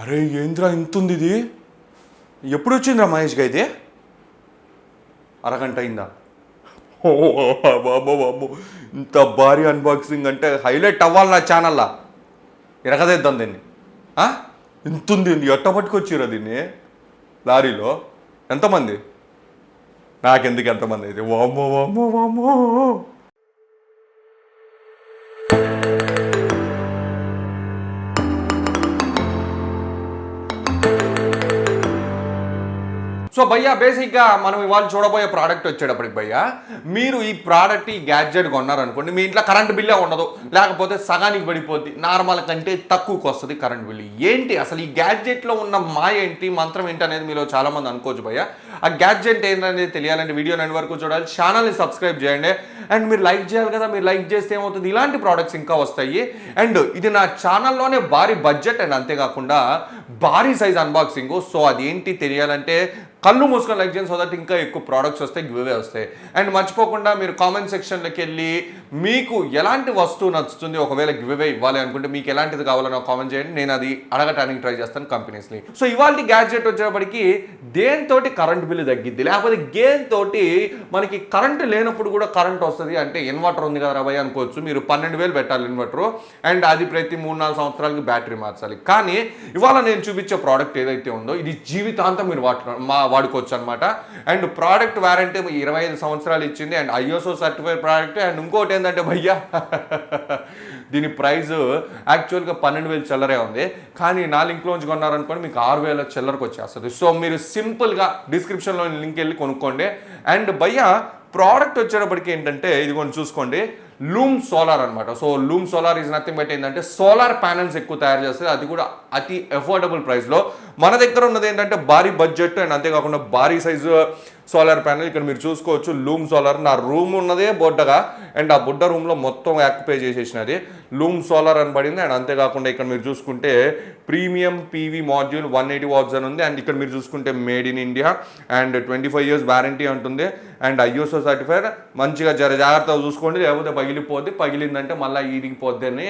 అరే ఏంద్రా ఇంతుంది ఇది? ఎప్పుడు వచ్చిందిరా మహేష్గా అయితే? అరగంట అయిందా? ఓ బాబో, ఇంత భారీ అన్బాక్సింగ్ అంటే హైలైట్ అవ్వాలి నా ఛానల్లా. ఎరగదేద్దాం దీన్ని. ఇంతుంది ఎట్ట పట్టుకొచ్చిరా దీన్ని లారీలో? ఎంతమంది? నాకెందుకు ఎంతమంది అయితే? వామ్మో వామ్మో వామ్మో. సో భయ్యా బేసిక్గా మనం ఇవాళ చూడబోయే ప్రోడక్ట్ వచ్చేటప్పటికి భయ్యా, మీరు ఈ ప్రోడక్ట్ ఈ గ్యాడ్జెట్ కొన్నారనుకోండి, మీ ఇంట్లో కరెంట్ బిల్లే ఉండదు, లేకపోతే సగానికి పడిపోద్ది, నార్మల్ కంటే తక్కువకి వస్తుంది కరెంట్ బిల్లు. ఏంటి అసలు ఈ గ్యాడ్జెట్లో ఉన్న మాయ ఏంటి, మంత్రం ఏంటి అనేది మీలో చాలామంది అనుకోవచ్చు భయ్యా. ఆ గ్యాడ్జెట్ ఏంటనేది తెలియాలంటే వీడియో నేను వరకు చూడాలి, ఛానల్ని సబ్స్క్రైబ్ చేయండి, అండ్ మీరు లైక్ చేయాలి కదా. మీరు లైక్ చేస్తే ఏమవుతుంది, ఇలాంటి ప్రోడక్ట్స్ ఇంకా వస్తాయి. అండ్ ఇది నా ఛానల్లోనే భారీ బడ్జెట్ అండ్ అంతేకాకుండా భారీ సైజ్ అన్బాక్సింగ్. సో అదేంటి తెలియాలంటే కళ్ళు మూసుకొని లైక్ చేయండి, సో దట్ ఇంకా ఎక్కువ ప్రోడక్ట్స్ వస్తాయి, గివ్ అవే వస్తాయి. అండ్ మర్చిపోకుండా మీరు కామెంట్ సెక్షన్లోకి వెళ్ళి మీకు ఎలాంటి వస్తువు నచ్చుతుంది, ఒకవేళ గివ్ అవే ఇవ్వాలి అనుకుంటే మీకు ఎలాంటిది కావాలో నాకు కామెంట్ చేయండి, నేను అది అడగటానికి ట్రై చేస్తాను కంపెనీస్ని. సో ఇవాళ గ్యాడ్జెట్ వచ్చేటప్పటికి దేంతో కరెంట్ బిల్లు తగ్గిద్ది, లేకపోతే గేమ్ తోటి మనకి కరెంట్ లేనప్పుడు కూడా కరెంట్ వస్తుంది అంటే ఇన్వర్టర్ ఉంది కదా రాబాయ్ అనుకోవచ్చు. మీరు 12,000 పెట్టాలి ఇన్వర్టర్, అండ్ అది ప్రతి 3-4 సంవత్సరాలకి బ్యాటరీ మార్చాలి. కానీ ఇవాళ నేను చూపించే ప్రోడక్ట్ ఏదైతే ఉందో ఇది జీవితాంతం మీరు వాడుకోవచ్చు అనమాట. అండ్ ప్రోడక్ట్ వారంటీ 25 సంవత్సరాలు ఇచ్చింది, and ISO certified product. And ఇంకోటి ఏంటంటే భయ్యా, దీని ప్రైస్ యాక్చువల్గా 12,000 చిల్లరే ఉంది, కానీ నా లింక్లోంచి కొన్నారనుకోండి మీకు 6,000 చిల్లరకు వచ్చేస్తుంది. సో మీరు సింపుల్గా డిస్క్రిప్షన్లో లింక్ వెళ్ళి కొనుక్కోండి. అండ్ భయ్యా ప్రోడక్ట్ వచ్చేటప్పటికి ఏంటంటే ఇది కొంచెం చూసుకోండి, లూమ్ సోలార్ అనమాట. So loom solar is nothing but ఏంటంటే సోలార్ ప్యానల్స్ ఎక్కువ తయారు చేస్తుంది, అది కూడా అతి అఫోర్డబుల్ ప్రైస్లో. మన దగ్గర ఉన్నది ఏంటంటే భారీ బడ్జెట్ అండ్ అంతేకాకుండా భారీ సైజు సోలార్ ప్యానల్. ఇక్కడ మీరు చూసుకోవచ్చు లూమ్ సోలార్. నా రూమ్ ఉన్నదే బొడ్డగా, అండ్ ఆ బుడ్డ రూమ్లో మొత్తం ఆక్యుపై చేసేసినది లూమ్ సోలార్ అని పడింది. అండ్ అంతేకాకుండా ఇక్కడ మీరు చూసుకుంటే ప్రీమియం పీవీ మాడ్యూల్ 180 వాట్స్ అని ఉంది. అండ్ ఇక్కడ మీరు చూసుకుంటే made in India and 25 years warranty ఉంటుంది, అండ్ ఐఎస్ఓ సర్టిఫైడ్. మంచిగా జాగ్రత్తగా చూసుకోండి, లేకపోతే పగిలిపోద్ది, పగిలిందంటే మళ్ళీ ఇరిగిపోద్ది అని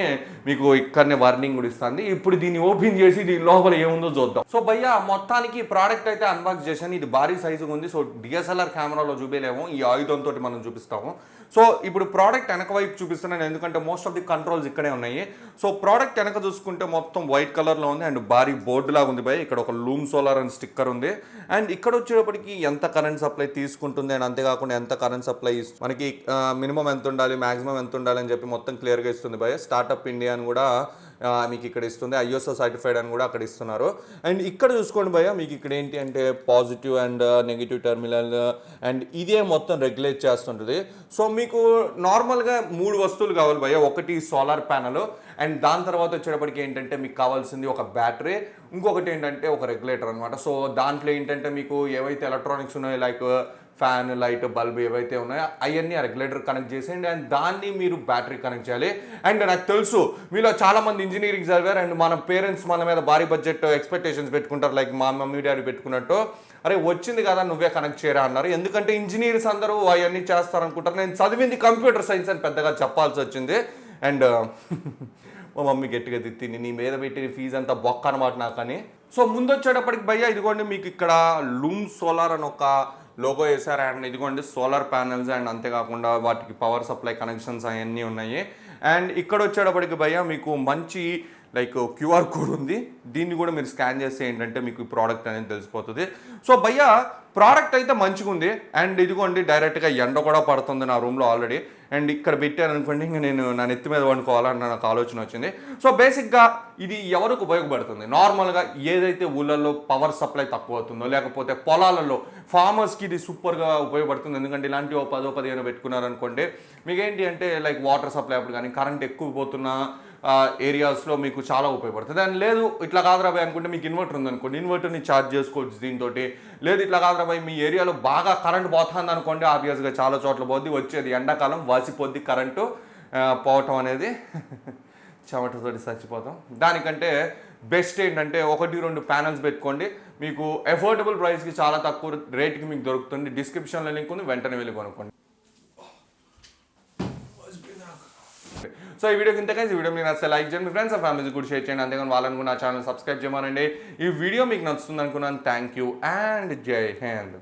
మీకు ఇక్కడనే వార్నింగ్ కూడా ఇస్తుంది. ఇప్పుడు దీన్ని ఓపెన్ చేసి దీని లోపల ఏముందో చూద్దాం. సో భయ్యా మొత్తానికి ప్రోడక్ట్ అయితే అన్బాక్స్ చేశాను. ఇది భారీ సైజుగా ఉంది, సో డిఎస్ఎల్ఆర్ కెమెరాలో చూపించలేము, ఈ ఆయుధంతో మనం చూపిస్తాము. సో ఇప్పుడు ప్రోడక్ట్ వెనక వైపు చూపిస్తున్నాను, ఎందుకంటే మోస్ట్ ఆఫ్ ది కంట్రోల్స్ ఇక్కడే ఉన్నాయి. సో ప్రోడక్ట్ వెనక చూసుకుంటే మొత్తం వైట్ కలర్లో ఉంది, అండ్ భారీ బోర్డు లాగా ఉంది భయ్. ఇక్కడ ఒక లూమ్ సోలార్ అని స్టిక్కర్ ఉంది, అండ్ ఇక్కడ వచ్చేటప్పటికి ఎంత కరెంట్ సప్లై తీసుకుంటుంది, అండ్ అంతేకాకుండా ఎంత కరెంట్ సప్లై మనకి మినిమం ఎంత ఉండాలి, మాక్సిమం ఎంత ఉండాలి అని చెప్పి మొత్తం క్లియర్గా ఇస్తుంది భయ్. స్టార్ట్అప్ ఇండియా అని కూడా మీకు ఇక్కడ ఇస్తుంది, ఐఎస్ఓ సర్టిఫైడ్ అని కూడా అక్కడ ఇస్తున్నారు. అండ్ ఇక్కడ చూసుకోండి భయ్య, మీకు ఇక్కడ ఏంటి అంటే positive and negative terminal, and ఇదే మొత్తం రెగ్యులేట్ చేస్తుంటుంది. సో మీకు నార్మల్గా 3 వస్తువులు కావాలి భయ్య. ఒకటి సోలార్ ప్యానల్, అండ్ దాని తర్వాత వచ్చేటప్పటికి ఏంటంటే మీకు కావాల్సింది ఒక బ్యాటరీ, ఇంకొకటి ఏంటంటే ఒక రెగ్యులేటర్ అనమాట. సో దాంట్లో ఏంటంటే మీకు ఏవైతే ఎలక్ట్రానిక్స్ ఉన్నాయో లైక్ ఫ్యాన్, లైట్, బల్బ్ ఏవైతే ఉన్నాయో అవన్నీ ఆ రెగ్యులేటర్ కనెక్ట్ చేసేయండి, అండ్ దాన్ని మీరు బ్యాటరీ కనెక్ట్ చేయాలి. అండ్ నాకు తెలుసు మీలో చాలామంది ఇంజనీరింగ్ చదివారు, అండ్ మన పేరెంట్స్ మన మీద భారీ బడ్జెట్ ఎక్స్పెక్టేషన్స్ పెట్టుకుంటారు, లైక్ మా మమ్మీ డాడీ పెట్టుకున్నట్టు. అరే వచ్చింది కదా నువ్వే కనెక్ట్ చేయరా అన్నారు, ఎందుకంటే ఇంజనీర్స్ అందరూ అవన్నీ చేస్తారనుకుంటారు. నేను చదివింది కంప్యూటర్ సైన్స్ అని పెద్దగా చెప్పాల్సి వచ్చింది. అండ్ మా మమ్మీ గట్టిగా తిట్టింది, నీ మీద పెట్టిన ఫీజు అంతా బొక్క అనమాట నాకని. సో ముందు వచ్చేటప్పటికి భయ్యా ఇదిగోండి మీకు ఇక్కడ లూమ్ సోలార్ అని ఒక లోగో వేసారు, అండ్ ఇదిగోండి సోలార్ ప్యానల్స్, అండ్ అంతేకాకుండా వాటికి పవర్ సప్లై కనెక్షన్స్ అవన్నీ ఉన్నాయి. అండ్ ఇక్కడ వచ్చేటప్పటికి భయ్యా మీకు మంచి లైక్ క్యూఆర్ కోడ్ ఉంది, దీన్ని కూడా మీరు స్కాన్ చేస్తే ఏంటంటే మీకు ఈ ప్రోడక్ట్ అనేది తెలిసిపోతుంది. సో భయ్యా ప్రోడక్ట్ అయితే మంచిగా ఉంది, అండ్ ఇదిగోండి డైరెక్ట్గా ఎండ కూడా పడుతుంది నా రూమ్లో ఆల్రెడీ. అండ్ ఇక్కడ పెట్టాను అనుకోండి, ఇంకా నేను నా నెత్తి మీద వండుకోవాలని నాకు ఆలోచన వచ్చింది. సో బేసిక్గా ఇది ఎవరికి ఉపయోగపడుతుంది, నార్మల్గా ఏదైతే ఊళ్ళల్లో పవర్ సప్లై తక్కువ అవుతుందో, లేకపోతే పొలాలలో ఫార్మర్స్కి ఇది సూపర్గా ఉపయోగపడుతుంది. ఎందుకంటే ఇలాంటి 10-15 పెట్టుకున్నారనుకోండి, మీకు ఏంటి అంటే లైక్ వాటర్ సప్లై అప్పుడు కానీ కరెంట్ ఎక్కువ పోతున్న ఏరియాస్లో మీకు చాలా ఉపయోగపడుతుంది. అండ్ లేదు ఇట్లా కాదురాబాయ్ అనుకుంటే మీకు ఇన్వర్టర్ ఉందనుకోండి, ఇన్వర్టర్ని ఛార్జ్ చేసుకోవచ్చు దీంతో. లేదు ఇట్లా కాదురాబాయ్ మీ ఏరియాలో బాగా కరెంట్ పోతుంది అనుకోండి, ఆబ్వియస్గా చాలా చోట్ల పోద్ది, వచ్చేది ఎండాకాలం వాసిపోద్ది కరెంటు పోవటం అనేది చెమటతోటి చచ్చిపోతాం. దానికంటే బెస్ట్ ఏంటంటే 1-2 ప్యానల్స్ పెట్టుకోండి, మీకు అఫోర్డబుల్ ప్రైస్కి చాలా తక్కువ రేట్కి మీకు దొరుకుతుంది. డిస్క్రిప్షన్లో లింక్ ఉంది, వెంటనే వెళ్ళి కొనుక్కోండి. సో ఈ వీడియోకి ఇంతకైతే ఈ వీడియో మీకు నచ్చితే లైక్ చేయండి, మీ ఫ్రెండ్స్ అండ్ ఫ్యామిలీస్ కూడా షేర్ చేయండి, అంతేగాని వాళ్ళని కూడా నా ఛానల్ సబ్స్క్రైబ్ చేయమనండి. ఈ వీడియో మీకు నచ్చుతుంది అనుకున్నాను. థ్యాంక్ యూ అండ్ జై హింద్.